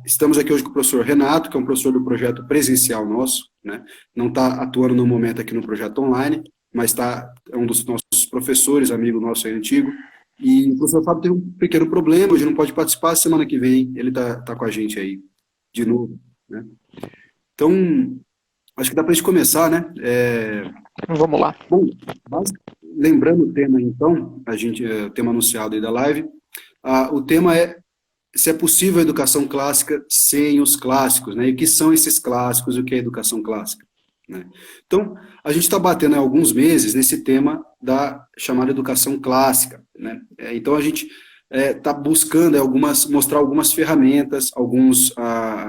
Estamos aqui hoje com o professor Renato, que é um professor do projeto presencial nosso, né? Não está atuando no momento aqui no projeto online, mas é um dos nossos professores, amigo nosso aí antigo. E o professor Fábio teve um pequeno problema, hoje não pode participar, semana que vem ele tá com a gente aí de novo, né? Então, acho que dá para a gente começar, né? Vamos lá. Bom, lembrando o tema, então, o tema anunciado aí da live, o tema é se é possível a educação clássica sem os clássicos, né? E o que são esses clássicos e o que é educação clássica, né? Então, a gente está batendo há alguns meses nesse tema da chamada educação clássica, né? Então, a gente está buscando mostrar algumas ferramentas, alguns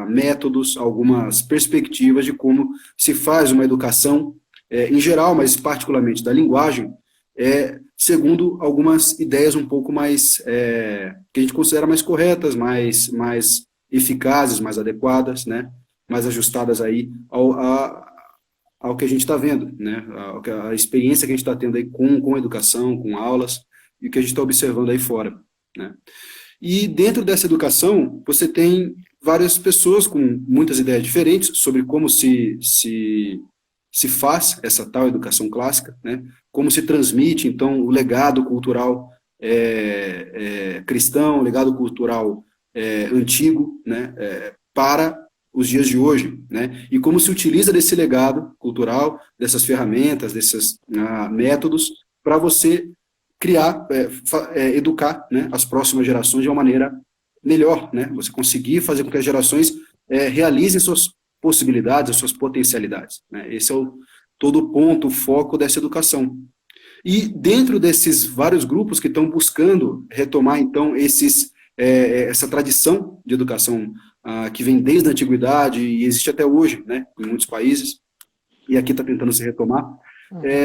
métodos, algumas perspectivas de como se faz uma educação, em geral, mas particularmente da linguagem, segundo algumas ideias um pouco mais, que a gente considera mais corretas, mais eficazes, mais adequadas, né? Mais ajustadas aí ao que a gente está vendo, né? A experiência que a gente está tendo aí com a educação, com aulas, e o que a gente está observando aí fora, né? E dentro dessa educação, você tem várias pessoas com muitas ideias diferentes sobre como se faz essa tal educação clássica, né? Como se transmite, então, o legado cultural cristão, o legado cultural antigo, né? Para os dias de hoje, né? E como se utiliza desse legado cultural, dessas ferramentas, desses métodos, para você criar, educar, né, as próximas gerações de uma maneira melhor, né? Você conseguir fazer com que as gerações realizem suas possibilidades, as suas potencialidades, né? Esse é todo o ponto, o foco dessa educação. E dentro desses vários grupos que estão buscando retomar, então, essa tradição de educação que vem desde a antiguidade e existe até hoje, né, em muitos países, e aqui está tentando se retomar,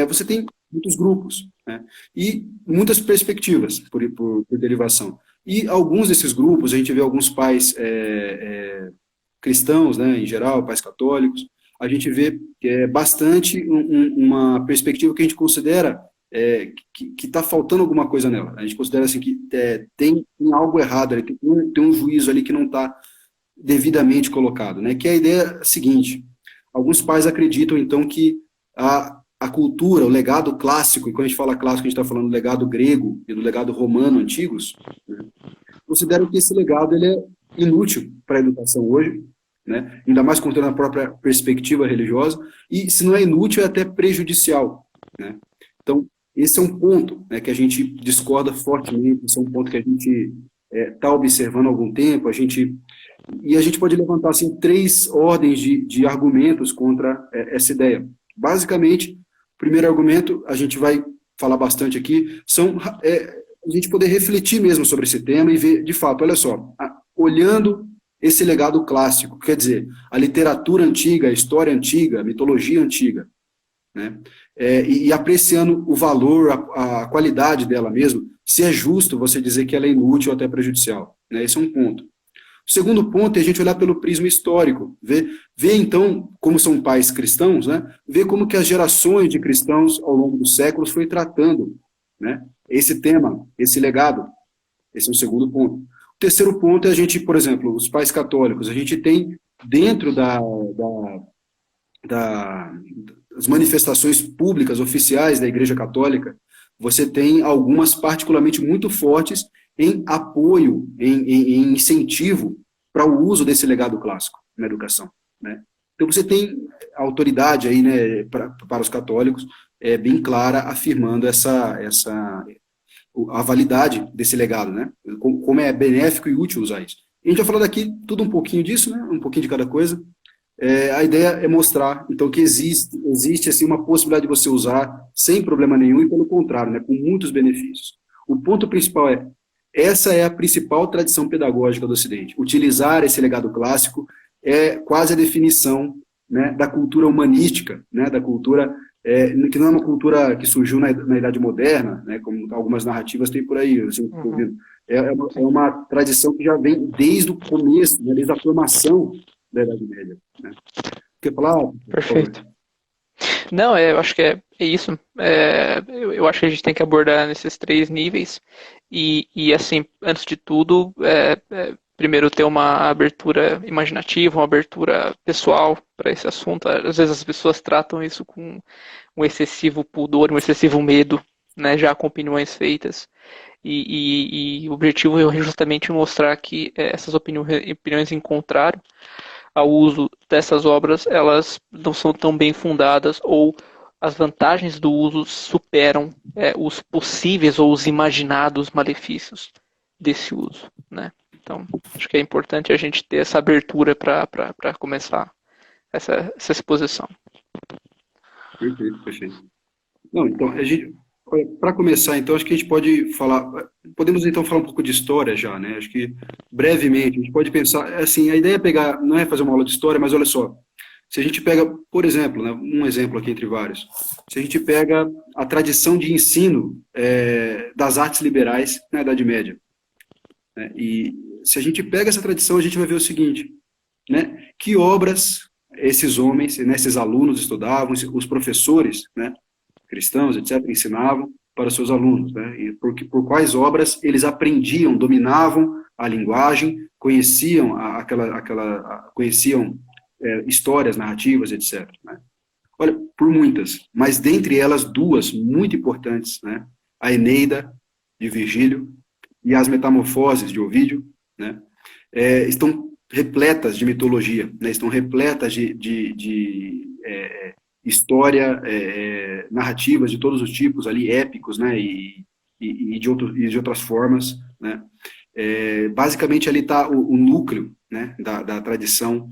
você tem muitos grupos, né, e muitas perspectivas por derivação. E alguns desses grupos, a gente vê alguns pais cristãos, né, em geral, pais católicos, a gente vê bastante uma perspectiva que a gente considera que está faltando alguma coisa nela. A gente considera assim que tem algo errado ali, tem um juízo ali que não está devidamente colocado, né? Que é a ideia seguinte: alguns pais acreditam então que a cultura, o legado clássico, e quando a gente fala clássico a gente está falando do legado grego e do legado romano antigos, né? Consideram que esse legado ele é inútil para a educação hoje, né? Ainda mais contando a própria perspectiva religiosa, e se não é inútil, é até prejudicial, né? Então, esse é um ponto, né, que a gente discorda fortemente, esse é um ponto que a gente está observando há algum tempo, e a gente pode levantar assim, 3 ordens de argumentos contra essa ideia. Basicamente, o primeiro argumento, a gente vai falar bastante aqui, a gente poder refletir mesmo sobre esse tema e ver, de fato, olha só, olhando esse legado clássico, quer dizer, a literatura antiga, a história antiga, a mitologia antiga, né? E apreciando o valor, a qualidade dela mesmo, se é justo você dizer que ela é inútil ou até prejudicial, né? Esse é um ponto. O segundo ponto é a gente olhar pelo prisma histórico, ver então, como são pais cristãos, né? Ver como que as gerações de cristãos ao longo dos séculos foi tratando, né, esse tema, esse legado. Esse é o segundo ponto. O terceiro ponto é a gente, por exemplo, os pais católicos, a gente tem dentro das manifestações públicas, oficiais da Igreja Católica, você tem algumas particularmente muito fortes em apoio, em incentivo para o uso desse legado clássico na educação, né? Então você tem a autoridade aí, né, para os católicos, bem clara, afirmando a validade desse legado, né? Como é benéfico e útil usar isso. A gente vai falar daqui tudo um pouquinho disso, né? Um pouquinho de cada coisa. A ideia é mostrar, então, que existe assim, uma possibilidade de você usar sem problema nenhum e, pelo contrário, né, com muitos benefícios. O ponto principal essa é a principal tradição pedagógica do Ocidente. Utilizar esse legado clássico é quase a definição, né, da cultura humanística, né, da cultura, que não é uma cultura que surgiu na Idade Moderna, né, como algumas narrativas tem por aí, assim, é uma tradição que já vem desde o começo, né, desde a formação da Idade Média, né? Quer falar? Perfeito. Não, eu acho que é isso. Eu acho que a gente tem que abordar nesses 3 níveis. E assim, antes de tudo, primeiro ter uma abertura imaginativa, uma abertura pessoal para esse assunto. Às vezes as pessoas tratam isso com um excessivo pudor, um excessivo medo, né, já com opiniões feitas. E o objetivo é justamente mostrar que essas opiniões em contrário ao uso dessas obras, elas não são tão bem fundadas ou as vantagens do uso superam os possíveis ou os imaginados malefícios desse uso, né? Então, acho que é importante a gente ter essa abertura para começar essa exposição. Perfeito, perfeito. Não, então, para começar, então, acho que a gente pode falar, podemos então falar um pouco de história já, né? Acho que brevemente a gente pode pensar, assim, a ideia é pegar, não é fazer uma aula de história, mas olha só, se a gente pega, por exemplo, né, um exemplo aqui entre vários, se a gente pega a tradição de ensino das artes liberais na Idade Média, né? E se a gente pega essa tradição, a gente vai ver o seguinte, né? Que obras esses homens, né, esses alunos estudavam, os professores, né, cristãos, etc., ensinavam para os seus alunos, né, e por quais obras eles aprendiam, dominavam a linguagem, conheciam conheciam histórias, narrativas, etc. Né. Olha, por muitas, mas dentre elas duas muito importantes, né, a Eneida de Virgílio e as Metamorfoses de Ovídio, né, estão repletas de mitologia, né, estão repletas de história, narrativas de todos os tipos ali, épicos, né, e de outras formas, né. Basicamente ali está o núcleo, né, da tradição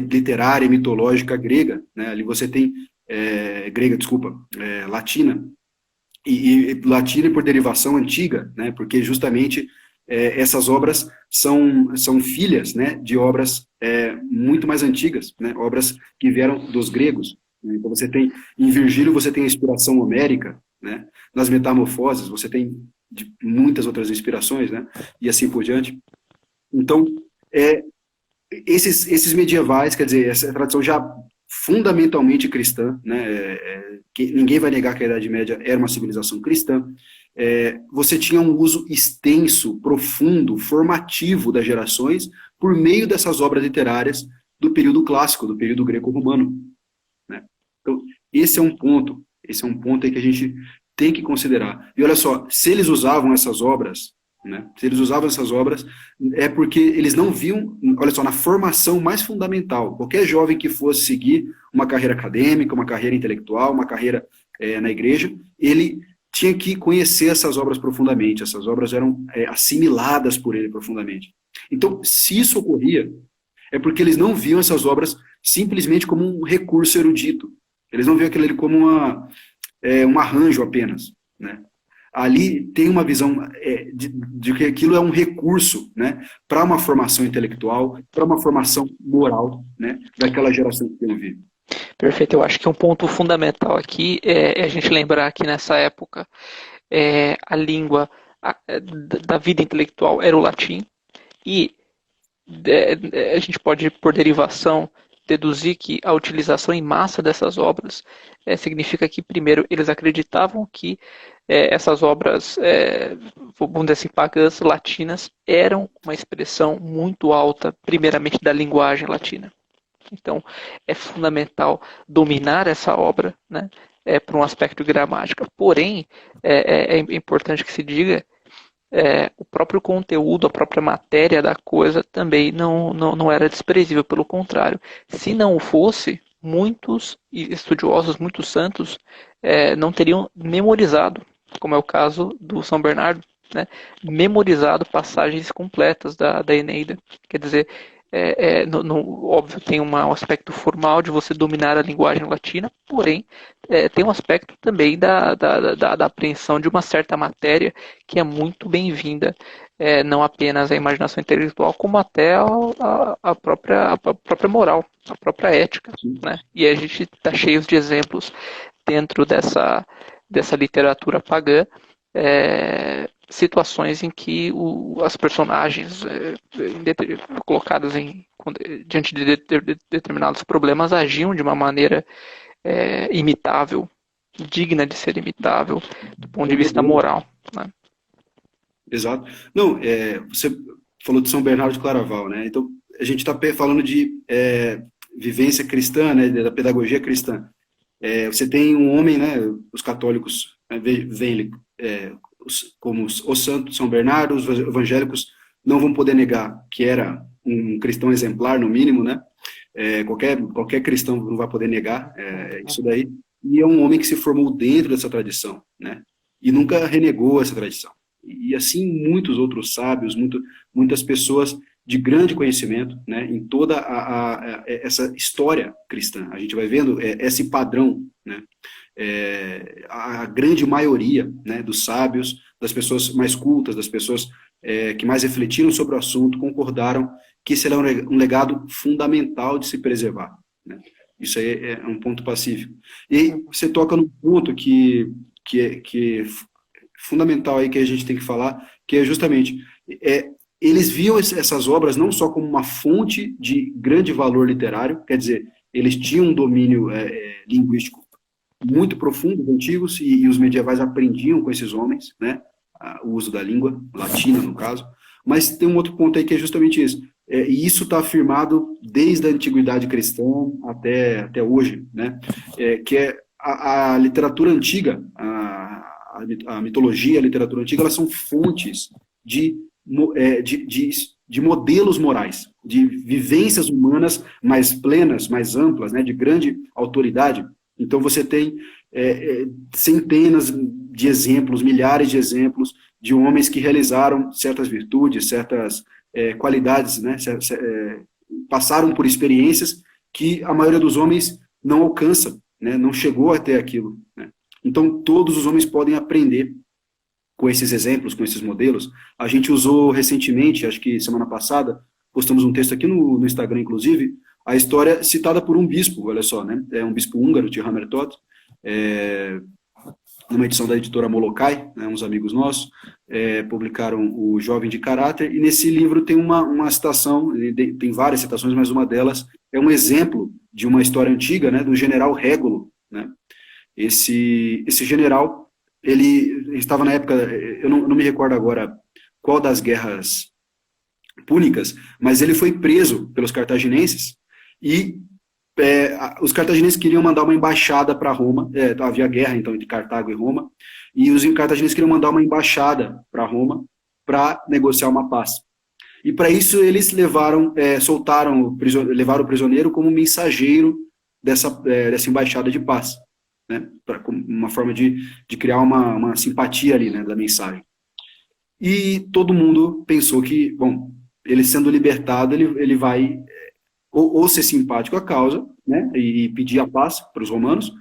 literária e mitológica grega, né, ali você tem, grega, desculpa, latina, e latina e por derivação antiga, né, porque justamente essas obras são filhas, né, de obras muito mais antigas, né, obras que vieram dos gregos. Né. Então você tem, em Virgílio você tem a inspiração homérica, né, nas Metamorfoses você tem muitas outras inspirações, né, e assim por diante. Então, esses medievais, quer dizer, essa tradição já fundamentalmente cristã, né, que ninguém vai negar que a Idade Média era uma civilização cristã, você tinha um uso extenso, profundo, formativo das gerações por meio dessas obras literárias do período clássico, do período greco-romano. Né? Então, esse é um ponto aí que a gente tem que considerar. E olha só, se eles usavam essas obras, né, se eles usavam essas obras, é porque eles não viam, olha só, na formação mais fundamental, qualquer jovem que fosse seguir uma carreira acadêmica, uma carreira intelectual, uma carreira na igreja, ele tinha que conhecer essas obras profundamente, essas obras eram assimiladas por ele profundamente. Então, se isso ocorria, é porque eles não viam essas obras simplesmente como um recurso erudito, eles não viam aquilo ali como um arranjo apenas, né? Ali tem uma visão de que aquilo é um recurso, né, para uma formação intelectual, para uma formação moral, né, daquela geração que tem vivo. Perfeito, eu acho que um ponto fundamental aqui é a gente lembrar que nessa época a língua da vida intelectual era o latim e a gente pode, por derivação, deduzir que a utilização em massa dessas obras significa que, primeiro, eles acreditavam que essas obras, vamos dizer assim, pagãs, latinas, eram uma expressão muito alta, primeiramente, da linguagem latina. Então, é fundamental dominar essa obra, né, por um aspecto de gramática. Porém, é importante que se diga o próprio conteúdo, a própria matéria da coisa também não era desprezível, pelo contrário. Se não o fosse, muitos estudiosos, muitos santos, não teriam memorizado, como é o caso do São Bernardo, né, memorizado passagens completas da Eneida. Quer dizer, óbvio, tem um aspecto formal de você dominar a linguagem latina, porém, tem um aspecto também da apreensão de uma certa matéria que é muito bem-vinda, não apenas à imaginação intelectual, como até a própria moral, a própria ética. Né? E a gente está cheio de exemplos dentro dessa literatura pagã, situações em que as personagens colocadas diante de determinados problemas agiam de uma maneira imitável, digna de ser imitável do ponto de vista moral. Né? Exato. Não, você falou de São Bernardo de Claraval, né? Então, a gente está falando de vivência cristã, né, da pedagogia cristã. Você tem um homem, né, os católicos veem como os santos São Bernardo, os evangélicos não vão poder negar que era um cristão exemplar, no mínimo, né? Qualquer cristão não vai poder negar isso daí. E é um homem que se formou dentro dessa tradição, né? E nunca renegou essa tradição. E assim muitos outros sábios, muitas pessoas de grande conhecimento, né, em toda essa história cristã. A gente vai vendo esse padrão, né, a grande maioria, né, dos sábios, das pessoas mais cultas, das pessoas que mais refletiram sobre o assunto, concordaram que esse era um legado fundamental de se preservar, né. Isso aí é um ponto pacífico. E você toca num ponto que é fundamental aí que a gente tem que falar, que é justamente eles viam essas obras não só como uma fonte de grande valor literário, quer dizer, eles tinham um domínio linguístico muito profundo, os antigos, e os medievais aprendiam com esses homens, né, o uso da língua latina, no caso, mas tem um outro ponto aí que é justamente isso, e isso está afirmado desde a antiguidade cristã até hoje, né, que é a literatura antiga, a mitologia, a literatura antiga, elas são fontes de modelos morais, de vivências humanas mais plenas, mais amplas, né, de grande autoridade. Então você tem centenas de exemplos, milhares de exemplos de homens que realizaram certas virtudes, certas qualidades, né, passaram por experiências que a maioria dos homens não alcança, né, não chegou até aquilo, né. Então todos os homens podem aprender com esses exemplos, com esses modelos. A gente usou recentemente, acho que semana passada, postamos um texto aqui no Instagram, inclusive, a história citada por um bispo, olha só, né? É um bispo húngaro, de Hammertot, numa edição da editora Molokai, né, uns amigos nossos, publicaram o Jovem de Caráter, e nesse livro tem uma citação, tem várias citações, mas uma delas é um exemplo de uma história antiga, né, do general Régulo, né? Esse general, ele estava na época, eu não me recordo agora qual das guerras púnicas, mas ele foi preso pelos cartaginenses e os cartaginenses queriam mandar uma embaixada para Roma, havia guerra então entre Cartago e Roma, e os cartaginenses queriam mandar uma embaixada para Roma para negociar uma paz. E para isso eles levaram o prisioneiro como mensageiro dessa embaixada de paz, né, uma forma de criar uma simpatia ali, né, da mensagem. E todo mundo pensou que, bom, ele sendo libertado, ele vai ou ser simpático à causa, né, e pedir a paz para os romanos,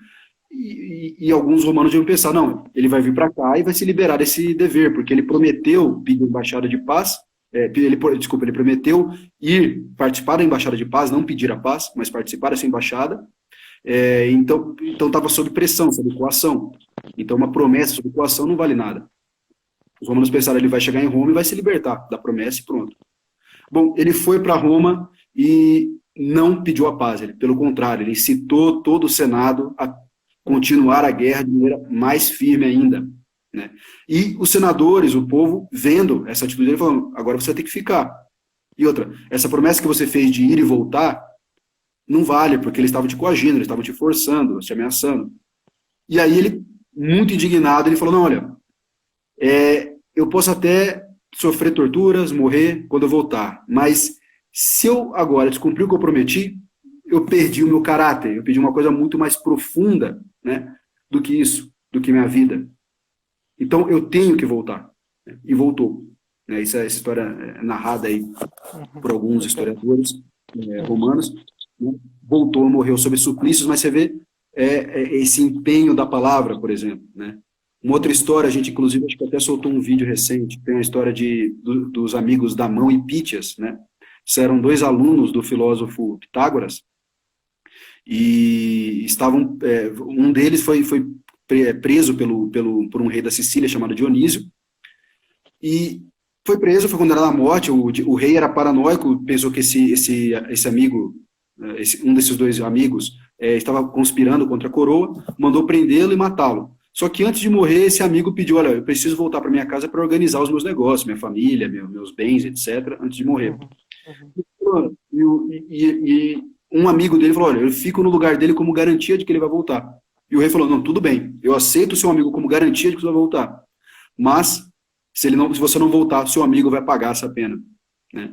e alguns romanos iam pensar, não, ele vai vir para cá e vai se liberar desse dever, porque ele prometeu pedir embaixada de paz, ele prometeu ir participar da embaixada de paz, não pedir a paz, mas participar dessa embaixada. Então estava sob pressão, sob coação. Então uma promessa sob coação não vale nada. Os romanos pensaram, ele vai chegar em Roma e vai se libertar da promessa e pronto. Bom, ele foi para Roma e não pediu a paz, pelo contrário, ele incitou todo o Senado a continuar a guerra de maneira mais firme ainda, né? E os senadores, o povo, vendo essa atitude dele, falando, agora você vai ter que ficar. E outra, essa promessa que você fez de ir e voltar, não vale, porque eles estavam te coagindo, eles estavam te forçando, te ameaçando. E aí ele, muito indignado, ele falou, não, olha, eu posso até sofrer torturas, morrer quando eu voltar, mas se eu agora descumprir o que eu prometi, eu perdi o meu caráter, eu perdi uma coisa muito mais profunda, né, do que isso, do que minha vida. Então eu tenho que voltar. Né, e voltou. Né, essa história é narrada aí por alguns historiadores romanos. Né, voltou, morreu sob suplícios, mas você vê esse empenho da palavra, por exemplo. Né. Uma outra história, a gente inclusive acho que até soltou um vídeo recente, tem a história dos amigos Damão e Pítias, né? Eram dois alunos do filósofo Pitágoras, e estavam, um deles foi preso por um rei da Sicília chamado Dionísio, e foi preso, foi condenado à morte. O rei era paranoico, pensou que esse amigo, um desses dois amigos, estava conspirando contra a coroa, mandou prendê-lo e matá-lo. Só que antes de morrer, esse amigo pediu, olha, eu preciso voltar para minha casa para organizar os meus negócios, minha família, meus bens, etc., antes de morrer. Uhum. Uhum. E um amigo dele falou, olha, eu fico no lugar dele como garantia de que ele vai voltar. E o rei falou, não, tudo bem, eu aceito o seu amigo como garantia de que você vai voltar. Mas, se você não voltar, seu amigo vai pagar essa pena. Né?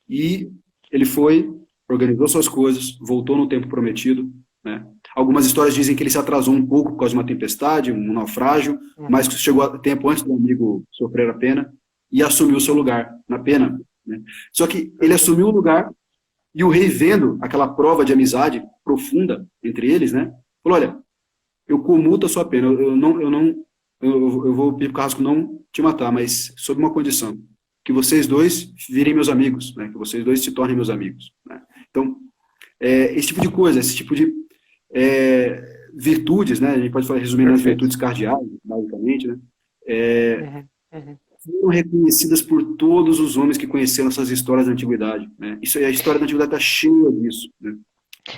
E ele foi, organizou suas coisas, voltou no tempo prometido. Né? Algumas histórias dizem que ele se atrasou um pouco por causa de uma tempestade, um naufrágio, mas Uhum. chegou a tempo antes do amigo sofrer a pena e assumiu o seu lugar na pena. Né? Só que ele assumiu o lugar e o rei, vendo aquela prova de amizade profunda entre eles, né, falou: olha, eu comuto a sua pena, eu vou pedir para o Carrasco não te matar, mas sob uma condição, que vocês dois virem meus amigos, né, que vocês dois se tornem meus amigos. Né? Então, esse tipo de coisa, esse tipo de virtudes, né, a gente pode falar, resumir nas Perfeito. virtudes cardeais, basicamente, né, é, Uhum. Uhum. foram reconhecidas por todos os homens que conheceram essas histórias da antiguidade. Né? Isso, a história da antiguidade está cheia disso. Né?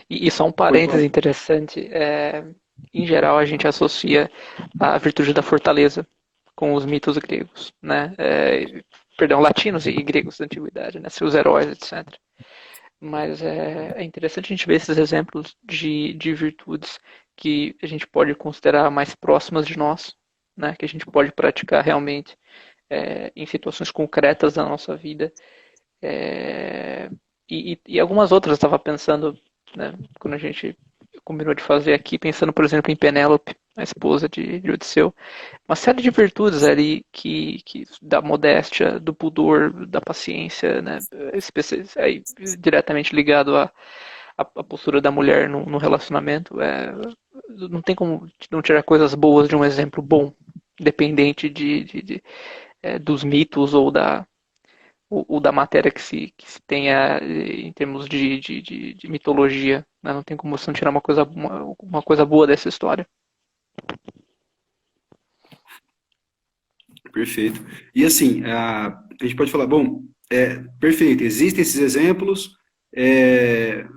E só um Pode parênteses falar. interessante, em geral a gente associa a virtude da fortaleza com os mitos gregos, né? Perdão, latinos e gregos da antiguidade, né? Seus heróis, etc. Mas é interessante a gente ver esses exemplos de virtudes que a gente pode considerar mais próximas de nós, né? Que a gente pode praticar realmente em situações concretas da nossa vida. É, e algumas outras eu estava pensando, né, quando a gente combinou de fazer aqui, pensando, por exemplo, em Penélope, a esposa de Odisseu, uma série de virtudes ali que da modéstia, do pudor, da paciência, né, aí, diretamente ligado à postura da mulher no relacionamento. Não tem como não tirar coisas boas de um exemplo bom, dependente dos mitos ou da matéria que se tenha em termos de mitologia. Né? Não tem como você não tirar uma coisa boa dessa história. Perfeito. E assim, a gente pode falar, bom, perfeito, existem esses exemplos,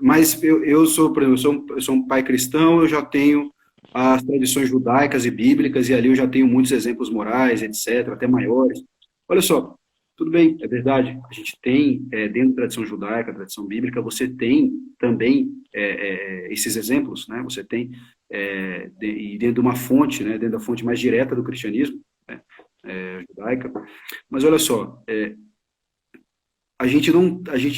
mas eu sou, por exemplo, eu sou um pai cristão, eu já tenho as tradições judaicas e bíblicas, e ali eu já tenho muitos exemplos morais, etc., até maiores. Olha só, tudo bem, é verdade, a gente tem, dentro da tradição judaica, tradição bíblica, você tem também esses exemplos, né? Você tem, e dentro de uma fonte, né? Dentro da fonte mais direta do cristianismo, né? Judaica. Mas olha só, a gente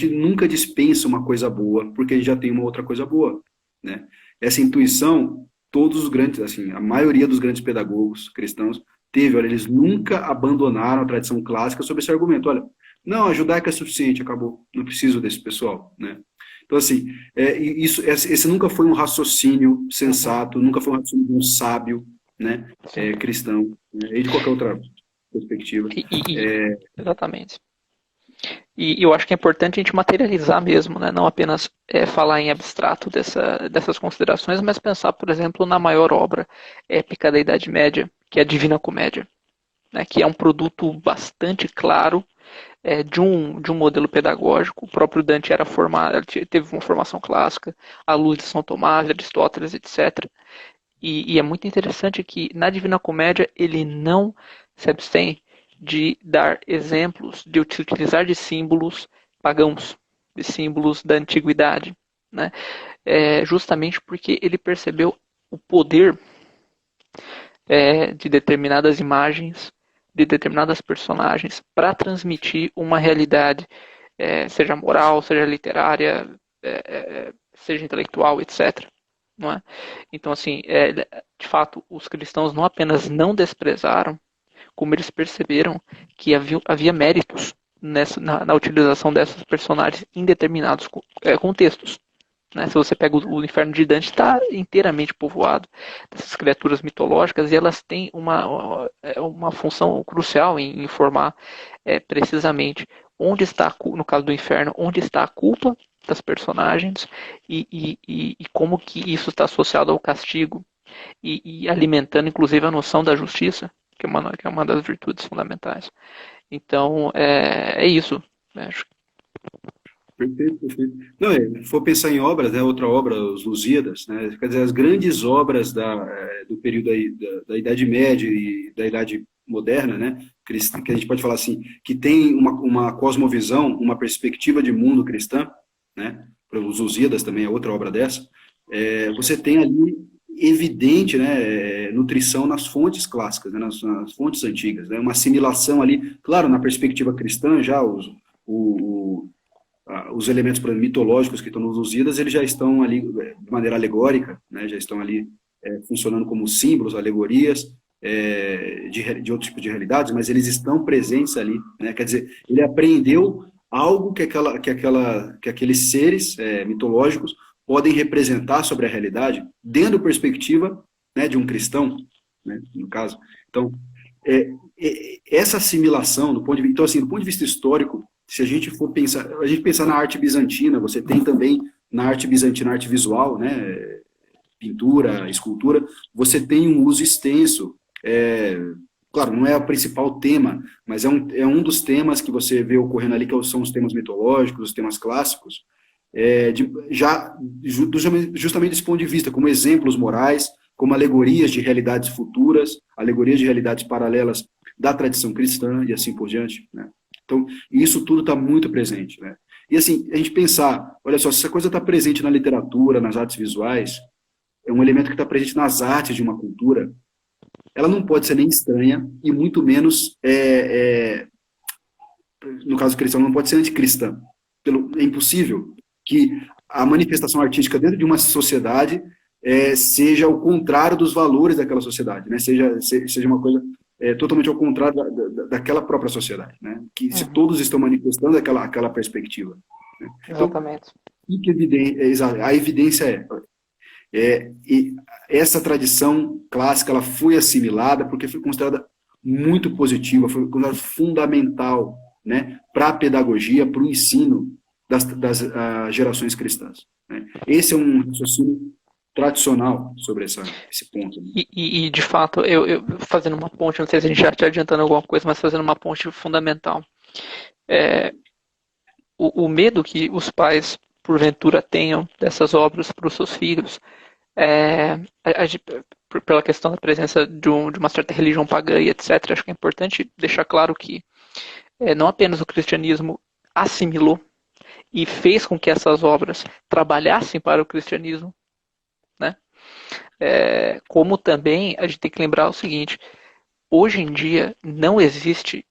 nunca dispensa uma coisa boa, porque a gente já tem uma outra coisa boa, né? Essa intuição, todos os grandes, assim, a maioria dos grandes pedagogos cristãos teve, olha, eles nunca abandonaram a tradição clássica sob esse argumento, olha, não, a judaica é suficiente, acabou, não preciso desse pessoal, né? Então, assim, esse nunca foi um raciocínio Uhum. sensato, nunca foi um raciocínio de um sábio, né, Sim. cristão, né, e de qualquer outra perspectiva. Exatamente. E eu acho que é importante a gente materializar mesmo, né? Não apenas falar em abstrato dessas considerações, mas pensar, por exemplo, na maior obra épica da Idade Média, que é a Divina Comédia, né? Que é um produto bastante claro de um modelo pedagógico. O próprio Dante era formado, teve uma formação clássica, à luz de São Tomás, de Aristóteles, etc. E é muito interessante que na Divina Comédia ele não se abstém de dar exemplos, de utilizar de símbolos pagãos, de símbolos da antiguidade, né? Justamente porque ele percebeu o poder de determinadas imagens, de determinadas personagens, para transmitir uma realidade, seja moral, seja literária, seja intelectual, etc. Não é? Então, assim, de fato, os cristãos não apenas não desprezaram, como eles perceberam que havia méritos na utilização dessas personagens em determinados contextos. Né? Se você pega o inferno de Dante, está inteiramente povoado dessas criaturas mitológicas e elas têm uma função crucial em informar precisamente onde está, no caso do inferno, onde está a culpa das personagens e como que isso está associado ao castigo e alimentando inclusive a noção da justiça, que é uma das virtudes fundamentais. Então, é isso. Né? Perfeito, perfeito. Não, se for pensar em obras, né, outra obra, os Lusíadas, né, quer dizer, as grandes obras do período aí, da Idade Média e da Idade Moderna, né, que a gente pode falar assim, que tem uma cosmovisão, uma perspectiva de mundo cristã, né, os Lusíadas também é outra obra dessa, você tem ali evidente, né, nutrição nas fontes clássicas, né, nas fontes antigas, né, uma assimilação ali, claro, na perspectiva cristã já, o, os elementos mitológicos que estão nos Lusíadas, eles já estão ali de maneira alegórica, né, já estão ali funcionando como símbolos, alegorias de outro tipo de realidades, mas eles estão presentes ali, né, quer dizer, ele apreendeu algo que aqueles seres mitológicos podem representar sobre a realidade, dentro da perspectiva, né, de um cristão, né, no caso. Então, essa assimilação, então, assim, do ponto de vista histórico, se a gente pensar na arte bizantina, você tem também na arte bizantina, arte visual, né, pintura, escultura, você tem um uso extenso, claro, não é o principal tema, mas é um dos temas que você vê ocorrendo ali, que são os temas mitológicos, os temas clássicos, justamente desse ponto de vista, como exemplos morais, como alegorias de realidades futuras, alegorias de realidades paralelas da tradição cristã e assim por diante, né? Então, isso tudo está muito presente, né? E assim, a gente pensar, olha só, se essa coisa está presente na literatura, nas artes visuais, é um elemento que está presente nas artes de uma cultura, ela não pode ser nem estranha e muito menos, no caso cristão, não pode ser anticristã. É impossível que a manifestação artística dentro de uma sociedade seja o contrário dos valores daquela sociedade, né? Seja uma coisa totalmente ao contrário daquela própria sociedade, né? Que se todos estão manifestando aquela perspectiva, né? Então, Exatamente. a evidência e essa tradição clássica ela foi assimilada porque foi considerada muito positiva, foi considerada fundamental, né, para a pedagogia, para o ensino das gerações cristãs, né? Esse é um raciocínio tradicional sobre esse ponto, né? De fato, eu fazendo uma ponte, não sei se a gente já está adiantando alguma coisa, mas fazendo uma ponte fundamental. O medo que os pais, porventura, tenham dessas obras para os seus filhos, pela questão da presença de uma certa religião pagã e etc., acho que é importante deixar claro que não apenas o cristianismo assimilou e fez com que essas obras trabalhassem para o cristianismo, né? Como também a gente tem que lembrar o seguinte: hoje em dia não existem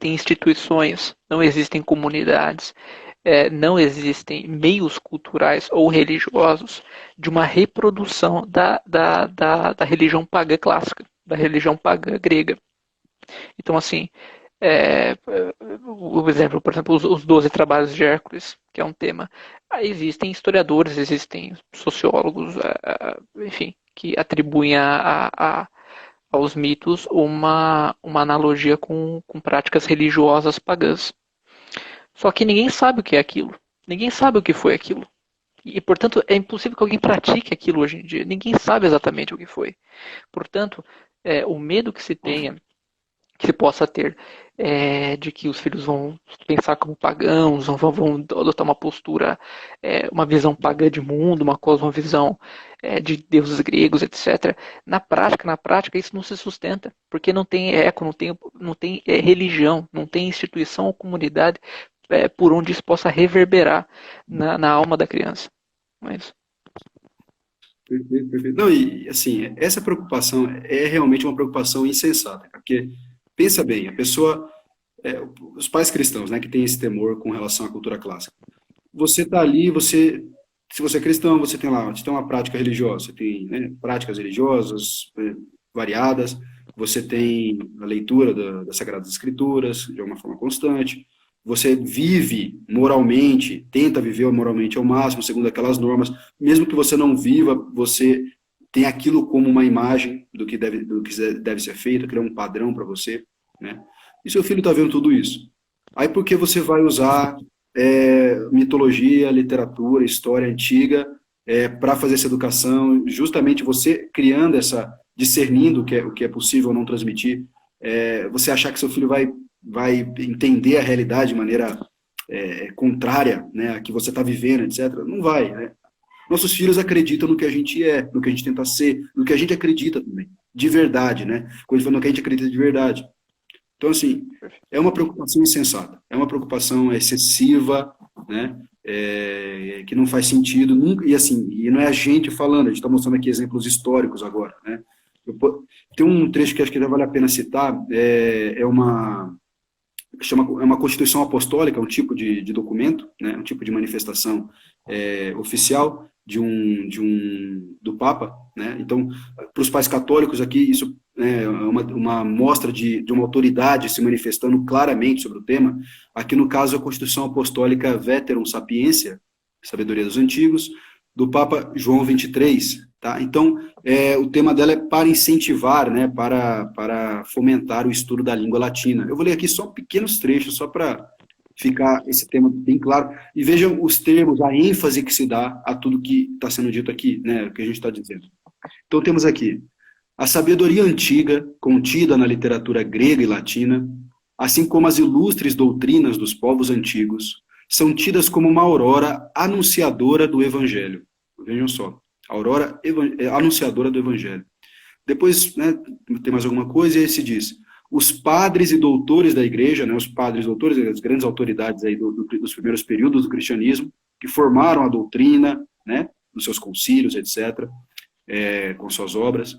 instituições, não existem comunidades, não existem meios culturais ou religiosos de uma reprodução da religião pagã clássica, da religião pagã grega. Então, assim, o exemplo, por exemplo, os 12 trabalhos de Hércules, que é um tema. Existem historiadores, existem sociólogos, enfim, que atribuem aos mitos uma analogia com práticas religiosas pagãs. Só que ninguém sabe o que é aquilo. Ninguém sabe o que foi aquilo. E, portanto, é impossível que alguém pratique aquilo hoje em dia. Ninguém sabe exatamente o que foi. Portanto, o medo que se tenha, que se possa ter, de que os filhos vão pensar como pagãos, vão adotar uma postura, uma visão pagã de mundo, uma cosmovisão de deuses gregos, etc. Na prática, isso não se sustenta, porque não tem eco, não tem religião, não tem instituição ou comunidade por onde isso possa reverberar na alma da criança. Não é isso? Perfeito, perfeito. Não, e assim, essa preocupação é realmente uma preocupação insensata, porque pensa bem, a pessoa, os pais cristãos, né, que têm esse temor com relação à cultura clássica, você está ali, se você é cristão, você tem uma prática religiosa, você tem, né, práticas religiosas variadas, você tem a leitura das Sagradas Escrituras de uma forma constante, você vive moralmente, tenta viver moralmente ao máximo, segundo aquelas normas, mesmo que você não viva, você tem aquilo como uma imagem do que deve ser feito, aquilo é um padrão para você, né? E seu filho está vendo tudo isso. Aí por que você vai usar mitologia, literatura, história antiga para fazer essa educação? Justamente você criando discernindo o que é possível ou não transmitir, você achar que seu filho vai entender a realidade de maneira contrária, né, a que você está vivendo, etc. Não vai, né? Nossos filhos acreditam no que a gente é, no que a gente tenta ser, no que a gente acredita também, de verdade, né? Quando falando no que a gente acredita de verdade. Então, assim, é uma preocupação insensata, é uma preocupação excessiva, né? Que não faz sentido, nunca, e assim, e não é a gente falando, a gente está mostrando aqui exemplos históricos agora, né? Tem um trecho que acho que vale a pena citar, é uma constituição apostólica, um tipo de documento, né, um tipo de manifestação oficial do Papa, né? Então, para os pais católicos aqui, isso é uma mostra de uma autoridade se manifestando claramente sobre o tema. Aqui, no caso, a Constituição Apostólica Veterum Sapientia, Sabedoria dos Antigos, do Papa João XXIII, tá? Então, o tema dela é para incentivar, né, para fomentar o estudo da língua latina. Eu vou ler aqui só pequenos trechos, só para ficar esse tema bem claro. E vejam os termos, a ênfase que se dá a tudo que está sendo dito aqui, né, o que a gente está dizendo. Então, temos aqui a sabedoria antiga, contida na literatura grega e latina, assim como as ilustres doutrinas dos povos antigos, são tidas como uma aurora anunciadora do Evangelho. Vejam só, aurora anunciadora do Evangelho. Depois, né, tem mais alguma coisa, e aí se diz, os padres e doutores da igreja, né, os padres e doutores, as grandes autoridades aí dos primeiros períodos do cristianismo, que formaram a doutrina, né, nos seus concílios, etc., com suas obras,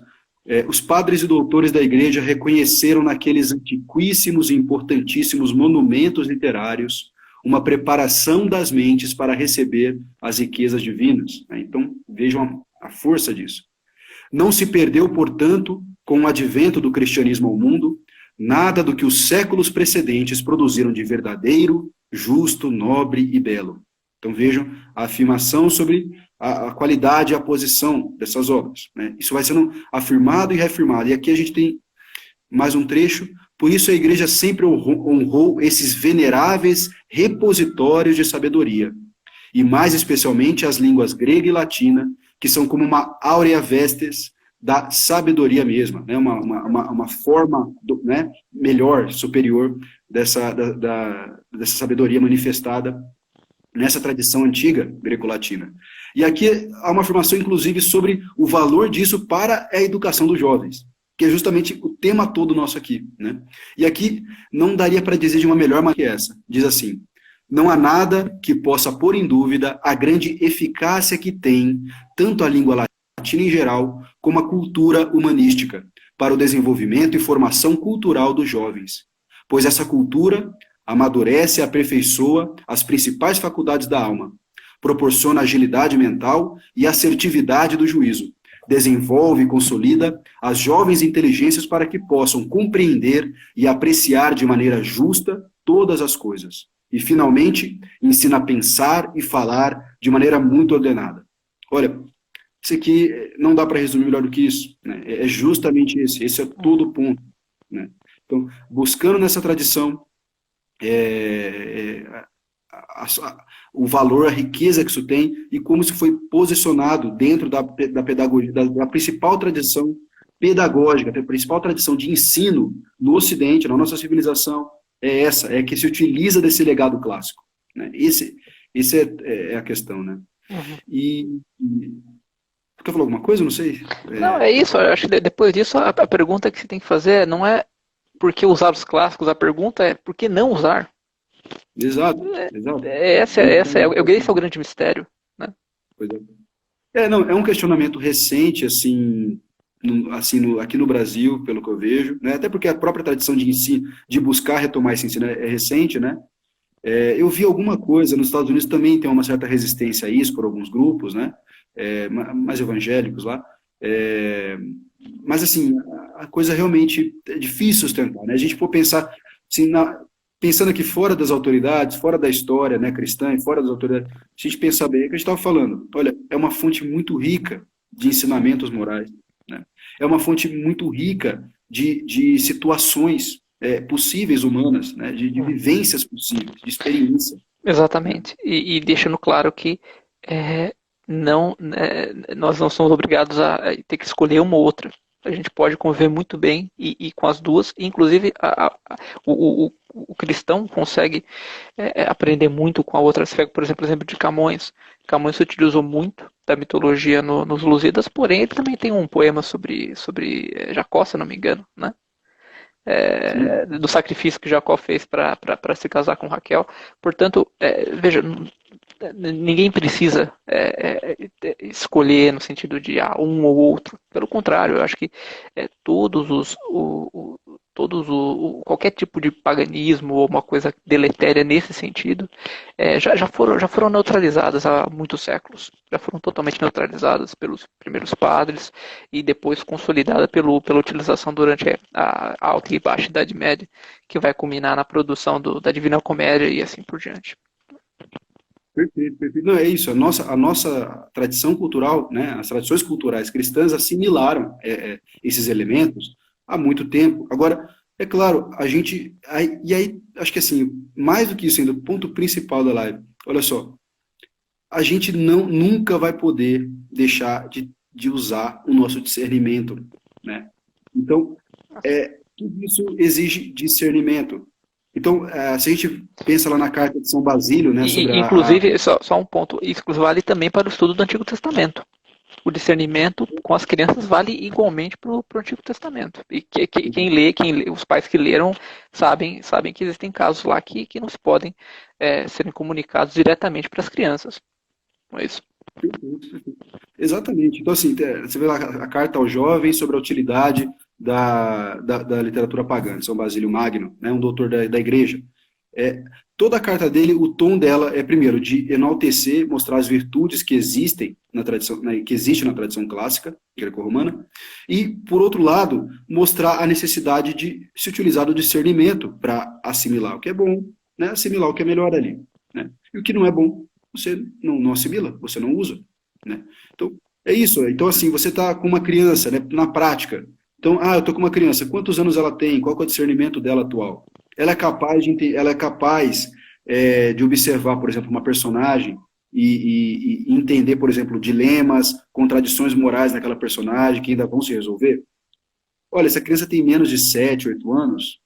os padres e doutores da igreja reconheceram naqueles antiquíssimos e importantíssimos monumentos literários uma preparação das mentes para receber as riquezas divinas. Então, vejam a força disso. Não se perdeu, portanto, com o advento do cristianismo ao mundo, nada do que os séculos precedentes produziram de verdadeiro, justo, nobre e belo. Então, vejam a afirmação sobre a qualidade e a posição dessas obras, né? Isso vai sendo afirmado e reafirmado. E aqui a gente tem mais um trecho. Por isso a igreja sempre honrou esses veneráveis repositórios de sabedoria, e mais especialmente as línguas grega e latina, que são como uma áurea vestes da sabedoria mesma, né? Uma forma né, melhor, superior dessa sabedoria manifestada nessa tradição antiga greco-latina. E aqui há uma afirmação, inclusive, sobre o valor disso para a educação dos jovens, que é justamente o tema todo nosso aqui, né? E aqui não daria para dizer de uma melhor maneira que essa. Diz assim, não há nada que possa pôr em dúvida a grande eficácia que tem tanto a língua latina em geral, como a cultura humanística, para o desenvolvimento e formação cultural dos jovens. Pois essa cultura amadurece e aperfeiçoa as principais faculdades da alma, proporciona agilidade mental e assertividade do juízo, desenvolve e consolida as jovens inteligências para que possam compreender e apreciar de maneira justa todas as coisas. E, finalmente, ensina a pensar e falar de maneira muito ordenada. Olha, isso aqui não dá para resumir melhor do que isso, né? É justamente esse é todo o ponto, né? Então, buscando nessa tradição o valor, a riqueza que isso tem e como isso foi posicionado dentro da pedagogia, da principal tradição pedagógica, da principal tradição de ensino no Ocidente, na nossa civilização, é que se utiliza desse legado clássico, né? Esse é a questão, né? E quer falar alguma coisa? Não sei. Não, é isso. Eu acho que depois disso a pergunta que você tem que fazer não é por que usar os clássicos, a pergunta é por que não usar? Exato, exato. Esse é o grande mistério, né? Não, é um questionamento recente, assim, aqui no Brasil, pelo que eu vejo, né? Até porque a própria tradição de ensino, de buscar retomar esse ensino é recente, né? Eu vi alguma coisa, nos Estados Unidos também tem uma certa resistência a isso por alguns grupos, né? Mais evangélicos lá. Mas, assim, a coisa realmente é difícil sustentar, né? A gente for pensar, assim, pensando aqui fora das autoridades, fora da história, né, cristã, e fora das autoridades, a gente pensa bem, é o que a gente estava falando, olha, é uma fonte muito rica de ensinamentos morais, né? É uma fonte muito rica de situações possíveis humanas, né? De vivências possíveis, de experiência. Exatamente. E deixando claro que nós não somos obrigados a ter que escolher uma ou outra. A gente pode conviver muito bem e com as duas. Inclusive, o cristão consegue aprender muito com a outra fé. Por exemplo de Camões. Camões se utilizou muito da mitologia nos Lusíadas, porém ele também tem um poema sobre Jacó, se não me engano, né? Sim, Do sacrifício que Jacó fez para se casar com Raquel. Portanto, veja, ninguém precisa escolher no sentido de um ou outro. Pelo contrário, eu acho que qualquer tipo de paganismo ou uma coisa deletéria nesse sentido já foram neutralizadas há muitos séculos. Já foram totalmente neutralizadas pelos primeiros padres e depois consolidada pela utilização durante a Alta e Baixa Idade Média, que vai culminar na produção da Divina Comédia e assim por diante. perfeito, perfeito. Não, é isso, a nossa tradição cultural, né, as tradições culturais cristãs assimilaram esses elementos há muito tempo. Agora, é claro, e aí, acho que assim, mais do que isso ainda, o ponto principal da live, olha só, a gente nunca vai poder deixar de usar o nosso discernimento, né? Então, tudo isso exige discernimento. Então, se a gente pensa lá na carta de São Basílio, né, sobre Inclusive, só um ponto, isso vale também para o estudo do Antigo Testamento. O discernimento com as crianças vale igualmente para o Antigo Testamento. E quem lê, os pais que leram sabem que existem casos lá que não se podem serem comunicados diretamente para as crianças. Não é isso? Exatamente. Então, assim, você vê lá a carta ao jovem sobre a utilidade da literatura pagã, de São Basílio Magno, né, um doutor da igreja. É, toda a carta dele, o tom dela é, primeiro, de enaltecer, mostrar as virtudes que existem na tradição, que existe na tradição clássica greco-romana, e, por outro lado, mostrar a necessidade de se utilizar do discernimento para assimilar o que é bom, né, assimilar o que é melhor ali. Né, e o que não é bom, você não assimila, você não usa. Né? Então, é isso. Então, assim, você está com uma criança, né, na prática. Então, eu estou com uma criança, quantos anos ela tem? Qual é o discernimento dela atual? Ela é capaz de observar, por exemplo, uma personagem e entender, por exemplo, dilemas, contradições morais naquela personagem que ainda vão se resolver? Olha, se a criança tem menos de 7, 8 anos,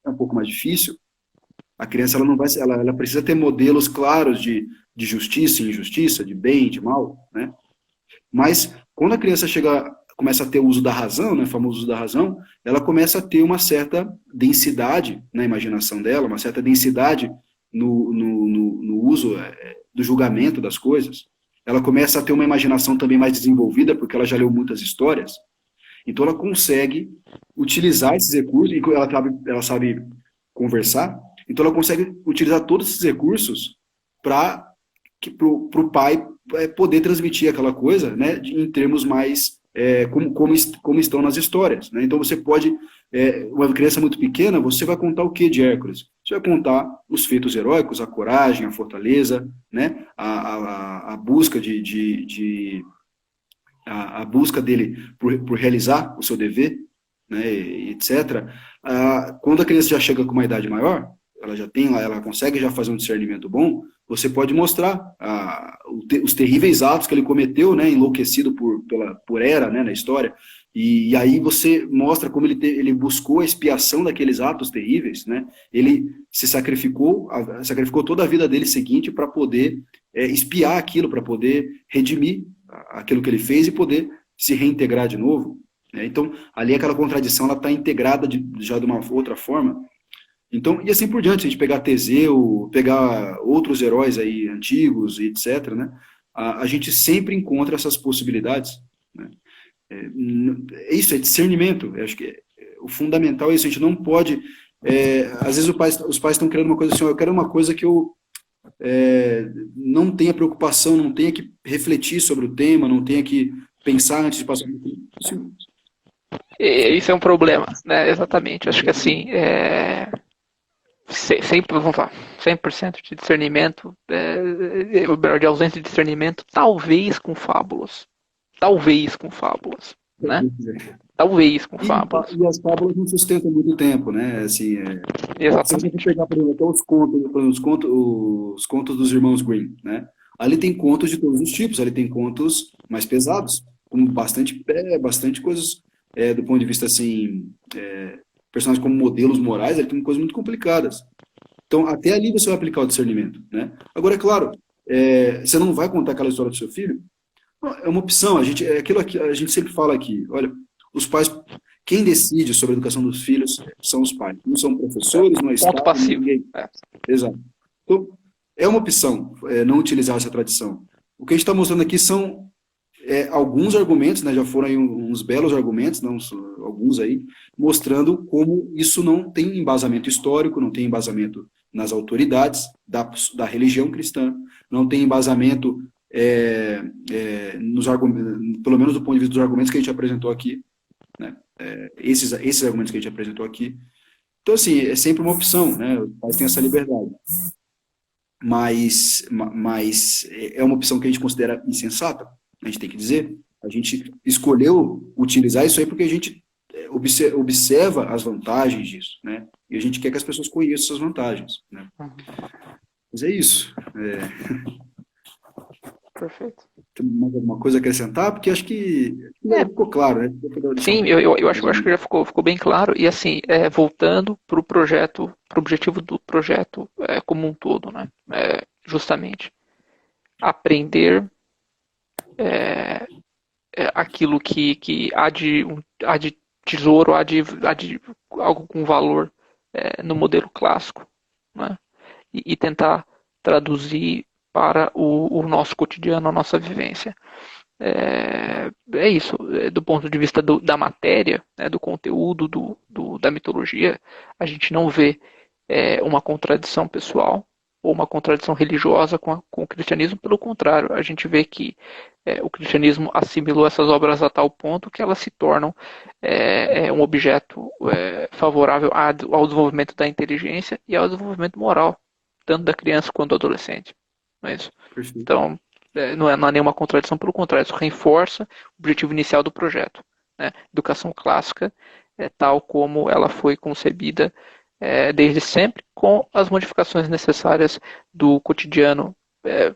é um pouco mais difícil. A criança ela não vai, ela precisa ter modelos claros de justiça e injustiça, de bem e de mal, né? Mas quando a criança começa a ter o uso da razão, né, o famoso uso da razão, ela começa a ter uma certa densidade na imaginação dela, uma certa densidade no uso do julgamento das coisas. Ela começa a ter uma imaginação também mais desenvolvida, porque ela já leu muitas histórias. Então ela consegue utilizar esses recursos, e ela sabe conversar, então ela consegue utilizar todos esses recursos para o pai poder transmitir aquela coisa, né, em termos mais como estão nas histórias. Né? Então você pode, uma criança muito pequena, você vai contar o que de Hércules? Você vai contar os feitos heróicos, a coragem, a fortaleza, né, a busca a busca dele por realizar o seu dever, né, etc. Quando a criança já chega com uma idade maior, ela já tem lá, ela consegue já fazer um discernimento bom, você pode mostrar os terríveis atos que ele cometeu, né, enlouquecido por Hera, né, na história, e aí você mostra como ele buscou a expiação daqueles atos terríveis, né, ele se sacrificou toda a vida dele seguinte para poder expiar aquilo, para poder redimir aquilo que ele fez e poder se reintegrar de novo. Né? Então, ali aquela contradição ela está integrada já de uma outra forma. Então, e assim por diante, se a gente pegar Teseu, pegar outros heróis aí antigos e etc., né? A gente sempre encontra essas possibilidades. Né? É isso, é discernimento. Eu acho que o fundamental é isso. A gente não pode. Às vezes os pais estão querendo uma coisa assim, eu quero uma coisa que eu não tenha preocupação, não tenha que refletir sobre o tema, não tenha que pensar antes de passar. Isso é um problema, né? Exatamente. Acho que assim, sempre, vamos falar, 100% de discernimento, de ausência de discernimento, talvez com fábulas, né? Talvez com fábulas. E as fábulas não sustentam muito tempo, né? Assim, se você Exatamente. pegar, por exemplo, até os contos dos irmãos Grimm, né? Ali tem contos de todos os tipos, ali tem contos mais pesados, com bastante coisas do ponto de vista, assim, personagens como modelos morais, ele tem coisas muito complicadas. Então, até ali você vai aplicar o discernimento, né? Agora, é claro, você não vai contar aquela história do seu filho, é uma opção, é aquilo que a gente sempre fala aqui, olha, os pais, quem decide sobre a educação dos filhos são os pais, não são professores, não é Ponto Estado, não é passivo. ninguém. Exato. Então, é uma opção não utilizar essa tradição. O que a gente está mostrando aqui são alguns argumentos, né, já foram aí uns belos argumentos, não, alguns aí, mostrando como isso não tem embasamento histórico, não tem embasamento nas autoridades da religião cristã, não tem embasamento pelo menos do ponto de vista dos argumentos que a gente apresentou aqui, né, esses argumentos que a gente apresentou aqui. Então, assim, é sempre uma opção, né, os pais têm essa liberdade. Mas é uma opção que a gente considera insensata, a gente tem que dizer. A gente escolheu utilizar isso aí porque a gente observa as vantagens disso, né? E a gente quer que as pessoas conheçam essas vantagens, né? Mas é isso. Perfeito. Tem mais alguma coisa a acrescentar? Porque acho que ficou claro, né? Sim, eu acho que já ficou bem claro. E assim, voltando para o projeto, para o objetivo do projeto como um todo, né? Justamente aprender aquilo que há de tesouro, há de algo com valor no modelo clássico, né? E tentar traduzir para o nosso cotidiano, a nossa vivência. É isso, do ponto de vista da matéria, né, do conteúdo da mitologia, a gente não vê uma contradição pessoal ou uma contradição religiosa com o cristianismo, pelo contrário, a gente vê que o cristianismo assimilou essas obras a tal ponto que elas se tornam um objeto favorável ao desenvolvimento da inteligência e ao desenvolvimento moral, tanto da criança quanto do adolescente. Não é isso? Perfeito. Então, não é nenhuma contradição, pelo contrário, isso reforça o objetivo inicial do projeto, né? Educação clássica, tal como ela foi concebida desde sempre, com as modificações necessárias do cotidiano,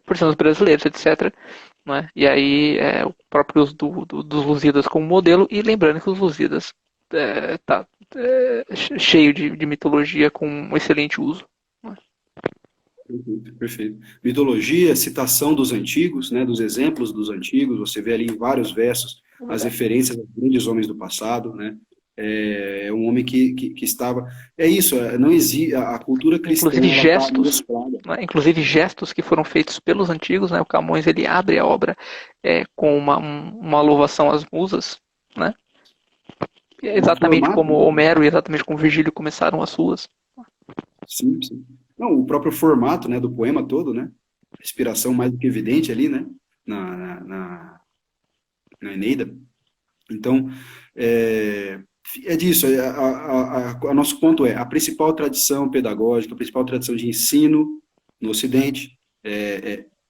por ser os brasileiros, etc. Né? E aí, o próprio uso dos Lusíadas como modelo, e lembrando que os Lusíadas está cheio de mitologia com um excelente uso. Perfeito. Mitologia, citação dos antigos, né, dos exemplos dos antigos, você vê ali em vários versos as referências aos grandes homens do passado, né, um homem que estava... É isso, não existe... A cultura cristã... Inclusive gestos que foram feitos pelos antigos, né, o Camões ele abre a obra com uma louvação às musas, né, exatamente como Homero e exatamente como Virgílio começaram as suas. Sim, sim. Não, o próprio formato, né, do poema todo, né? Inspiração mais do que evidente ali, né? Na Eneida. Então, disso. Nosso ponto a principal tradição pedagógica, a principal tradição de ensino no Ocidente,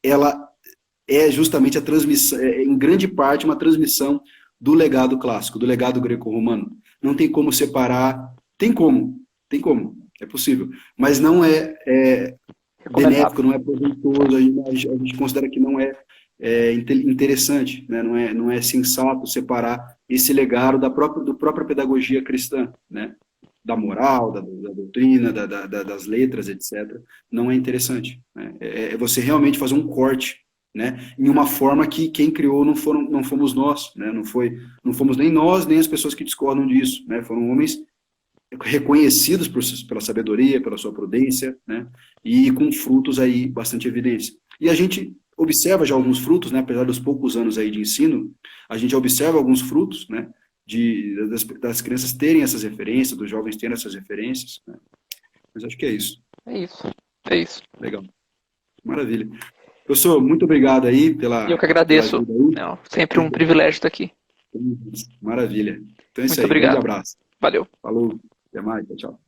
ela é justamente a transmissão, em grande parte, uma transmissão do legado clássico, do legado greco-romano. Não tem como separar, tem como, é possível, mas não é benéfico, não é proveitoso, a gente considera que não é interessante, né? Não é sensato separar esse legado da própria pedagogia cristã, né? Da moral, da doutrina, das letras, etc. Não é interessante, né? É você realmente fazer um corte, né? Em uma forma que quem criou não fomos nós, né? Não fomos nem nós, nem as pessoas que discordam disso, né? Foram homens reconhecidos pela sabedoria, pela sua prudência, né? E com frutos aí bastante evidentes. E a gente observa já alguns frutos, né? Apesar dos poucos anos aí de ensino, a gente observa alguns frutos, né? Das crianças terem essas referências, dos jovens terem essas referências, né? Mas acho que é isso. É isso. Legal. Maravilha. Professor, muito obrigado aí pela... Eu que agradeço. Sempre um privilégio estar aqui. Maravilha. Então é isso muito aí. Obrigado. Grande abraço. Valeu. Falou. Até mais. Tchau.